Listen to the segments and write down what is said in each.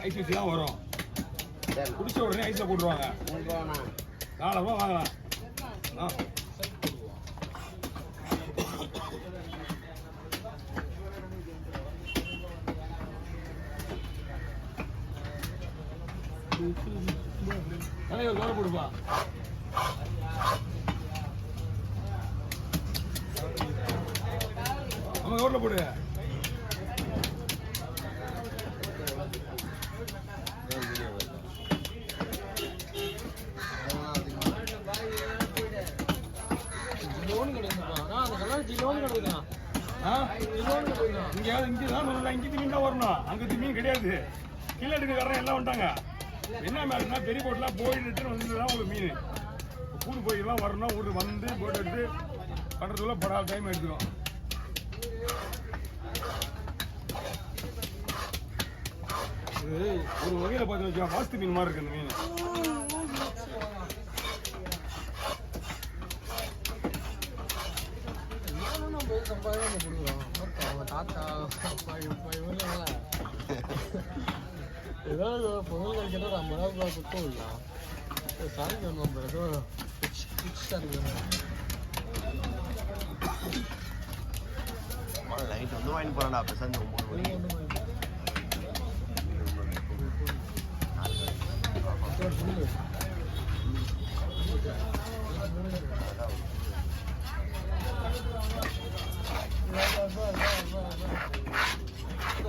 Ice வச்சு தான் வரும். குடிச்ச உடனே ஐஸை போட்டுருவாங்க. தாராளமாக வாங்கலாம். தலைவர் தோற போடுப்பா. நம்ம கவர்ல போடு. இங்க வரணும். அங்க மீன் கிடையாது. கீழே எடுக்க எல்லாம் வந்துட்டாங்க. என்ன மேலே பெரிய போட்லாம் போயிட்டு வந்துதான் உங்களுக்கு மீன் கூடு போய்லாம் வரணும். ஊருக்கு வந்து போட்டு எடுத்து பண்ணுறதுக்குள்ள படாத டைம் எடுத்துக்கும். இது ஒரு வகையில் பார்த்து வச்சா வாஸ்து மீன் மாதிரி இருக்கு அந்த மீன். ஏதாவது பொருள் கிடைக்கிற ஒரு 50 ரூபா குத்தம் இல்லை. சாரிக்கு வேணும் ஏதோ நைட் வந்து வாங்கி போறான்டா பெசஞ்சு 9 மணிக்கு.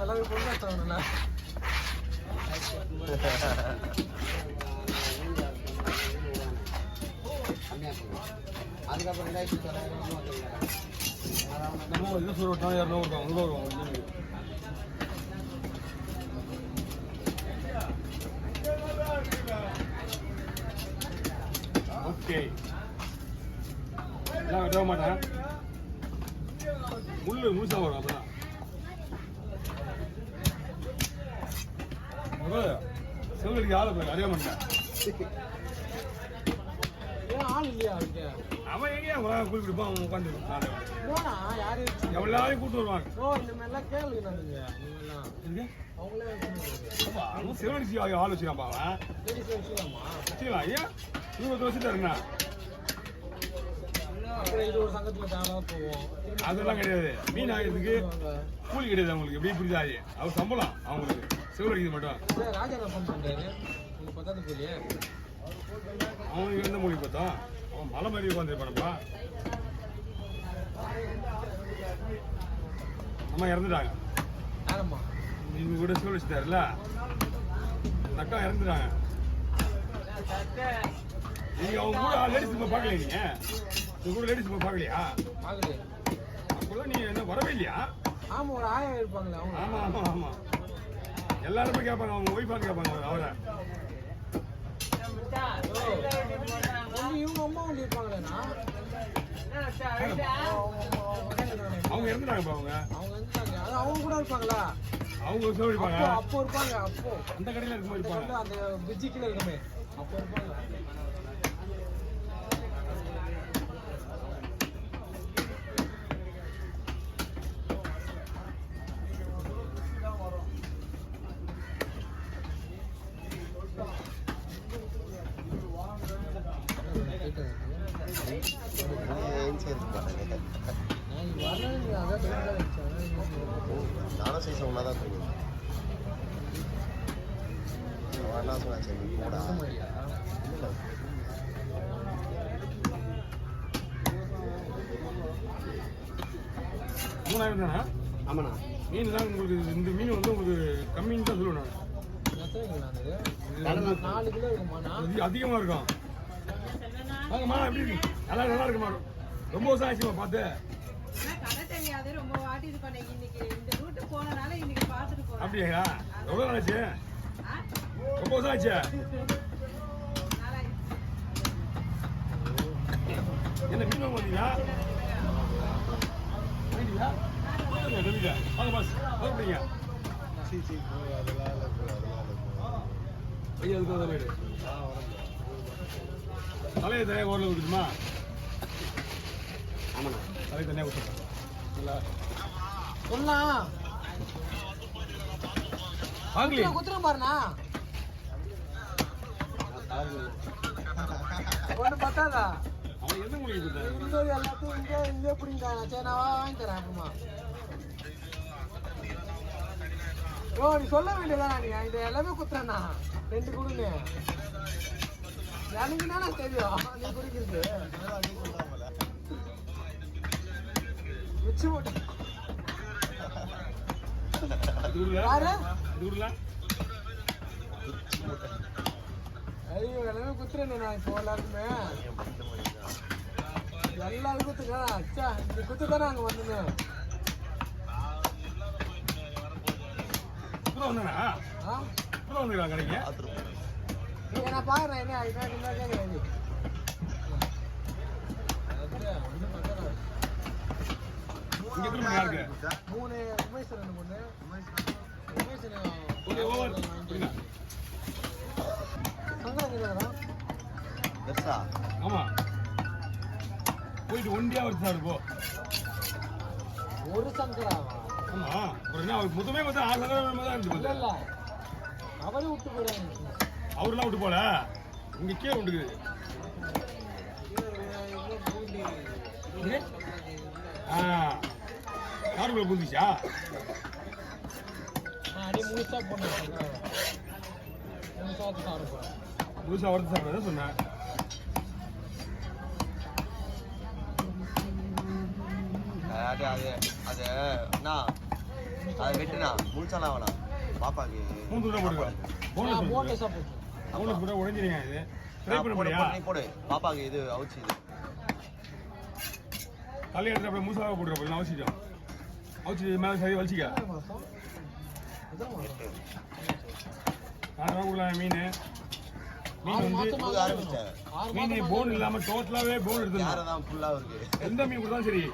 எல்லாரும் பொண்ணு அதுக்கப்புறம் 200 ஓகே விட மாட்டேன். முள்ளு முழுசா வரும். அப்பதான் சிவகடிக்கு ஆளை போய் அறிய மாட்டேன். ஆள் இல்லையா? அவன் எங்கேயா கூலி கொடுப்பான். அவன் உட்காந்து எவ்வளோ கூட்டு வருவாங்க. சிவகடிச்சு ஆள் வச்சுக்காப்பா. அவன் வச்சுக்கலாம். ஐயா 20 வருஷம் அதெல்லாம் கிடையாது. மீன் ஆகிறதுக்கு கூலி கிடையாது அவங்களுக்கு. எப்படி புரியுதாது அவர் சம்பளம் அவங்களுக்கு சிவகடிக்கிறது மட்டும். அவனுக்கு எந்த மொழி பார்த்தோம். அவன் மலை மாதிரி உட்காந்துருப்பானப்பா. அம்மா இறந்துட்டாங்க. நீங்க கூட சிவலிச்சுட்டாருல அக்கா இறந்துட்டாங்க. நீங்க அவங்க கூட லேடிஸ் இப்போ பார்க்கல. நீங்க கூட லேடிஸ் இப்போ பார்க்கலையா? அப்போதான் நீங்க என்ன வரவே இல்லையா? ஆமா ஒரு ஆயா இருப்பாங்களா? ஆமா ஆமா ஆமா எல்லாருமே கேட்பாங்க. அவங்க ஒய்ஃபான்னு கேட்பாங்க. அவரை இவங்க அம்மா வந்து இருப்பாங்களேண்ணா. அவங்க இறந்துட்டாங்கப்பா. அவங்க இருந்தாங்க. அது அவங்க கூட இருப்பாங்களா? அவங்க சொல்லிருப்பாங்க. அப்போ இருப்பாங்க. அப்போ அந்த கடையில இருக்கும்போது இருப்பாங்க. அந்த பிரிட்ஜு கீழே இருக்குமே அப்போ இருப்பாங்க. நானும் சைஸ் ஒன்னாதான் தெரியும். போடா 3000 தானே? ஆமாண்ணா. மீன் தான் உங்களுக்கு. இந்த மீன் வந்து உங்களுக்கு கம்மின்னு தான் சொல்லுவேன் நான். 4 கிலோ இருக்குமா? அதிகமாக இருக்கும். வாங்கம்மா எப்படி இருக்கு? நல்லா இருக்குமா? ரொம்ப வருஷம் ஆச்சுமா பார்த்து. அப்படியா? எவ்வளோ நாள் ஆச்சு? ரொம்ப வருஷம் ஆச்சு. என்ன மீன் வாங்க வந்தீங்களா? வாங்க பாஸ் வாங்க. ஐயா அதுக்கு வீடு தலையை தனியாக ஓரளவு விட்டுமா? ஆமாண்ணா. தலையை தனியாக விட்டுருக்கேன். நல்லா சொல்லலாம். ஆகலையே குத்துறேன் பாருண்ணா. ஒண்ணு பத்தாதா? அவன் எந்த மொழி கொடுத்தான் இந்த எல்லாத்தையும் இங்கே பிடிங்காங்க. சரி நான் வாங்கி தரேன் அப்புறமா. ஓ நீ சொல்ல வேண்டியதானா நீ இது எல்லாமே குத்துறேண்ணா 2 கொடுங்க. எனக்கு தானே தெரியும் நீ குடிக்கிறது. வச்சு போட்டு இது உள்ள யாரு? இது உள்ள ஐயோ எல்லாமே குத்துறேன் நான் இப்போ எல்லாருக்குமே. எல்லாரும் குத்துங்க. அச்சா இந்த குத்து தானே அங்கே வந்துங்க. கூட வந்தானா ஆ கூட வந்துருக்கான் கடைக்கு நீங்க நான் பாக்குறேன் என்ன கேட்குறேன். இங்க எத்தனை மணி யாருக்கு 3 உமேஸ்வரன் பொண்ணு. உமேஸ்வரன் ஓகே ஓவர் புரியுதா சங்கரன் பெருசா ஆமா போயிட்டு ஒண்டியா வச்சு சார் போ ஒரு சங்கராவா? ஆமா அப்புறம் என்ன அவருக்கு மொத்தமே பார்த்தா 6 சதவீதம் தான் இல்ல இருந்து இல்ல அவரே விட்டு போயிடாங்க. அவரெல்லாம் விட்டு போல இங்க கீழே விட்டுக்குது காருக்குள்ள புதுச்சா அப்படியே முழுசா போனேன் சங்கராவை. முழுசா வச்சு சாப்பிட புதுசா வறுத்து சாப்பிட்றத சொன்னேன் அது அது அது என்ன அதை வெட்டுனா முழுசாலாம் வேணாம் பாப்பாக்கு மூணு தூரம் போட்டுக்கோ போனஸ் போன்லெஸ்ஸா போச்சு. போனஸ் கூட உடஞ்சிருங்க இது ட்ரை பண்ண போடு, முடியா போடு, நீ போடு பாப்பாக்கு இது அவுச்சு இது தலையெடுத்து அப்படியே முழுசாக போட்டுருப்போம் இல்லை அவசியம் அவசி மேலே சரி வலிச்சிக்க எத்தனை மாசம்? எத்தனை மாசம்? 4 ரூபா கொடுக்கலாம் மீன் மீன் 6 வந்து மாசமா கொடுக்க ஆரம்பிச்சேன். 6 மீன் மாசமா போன் இல்லாமல் டோட்டலாகவே போன் யாரை எடுத்துருந்தோம் தான் ஃபுல்லாக இருக்கு எந்த மீன் கொடுத்தாலும் சரி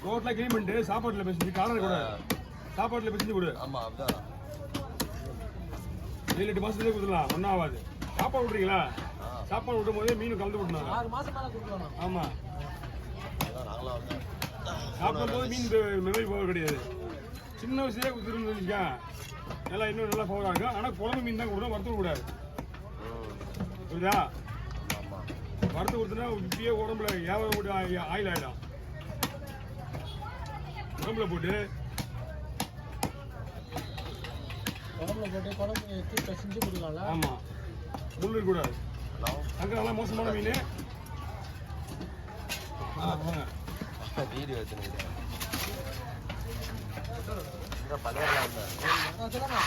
டோட்டலாக க்ளீன் பண்ணிட்டு சாப்பாட்டில் பேசி காரம் கூட சாப்பாட்டில் பேசி கொடு ஆமா அப்படிதான் 7-8 மாசத்துலேயே கொடுத்துடலாம் ஒன்றும் ஆகாது சாப்பாடு விட்றீங்களா ஆ, சாப்பாடு விட்டும் போதே மீன் கலந்து விடணும் 6 மாசம் மேல கொடுக்கலாம். ஆமாம் அதான் நாங்களாம் வந்து சாப்பிடும் போது மீன் மெமரி பவர் கிடையாது சின்ன வயசுலேயே கொடுத்துருந்து வச்சுக்கேன் நல்லா இன்னும் நல்லா பவராக இருக்கும் ஆனால் குழம்பு மீன் தான் கொடுக்கணும் வறுத்து கூடாது புரியுதா ஆமா வறுத்து கொடுத்தனா இப்படியே உடம்புல ஏவ போட்டு ஆயில் ஆகிடும் உடம்புல போட்டு குழம்புல போட்டு குழம்பு தூக்கி செஞ்சு கொடுக்கலாம்ல. ஆமாம் முள் இருக்கக்கூடாது ஹலோ அங்கே நல்லா மோசமான மீன் வாங்க வீடியோ வச்சுருக்கேன் பழைய சொல்லுங்க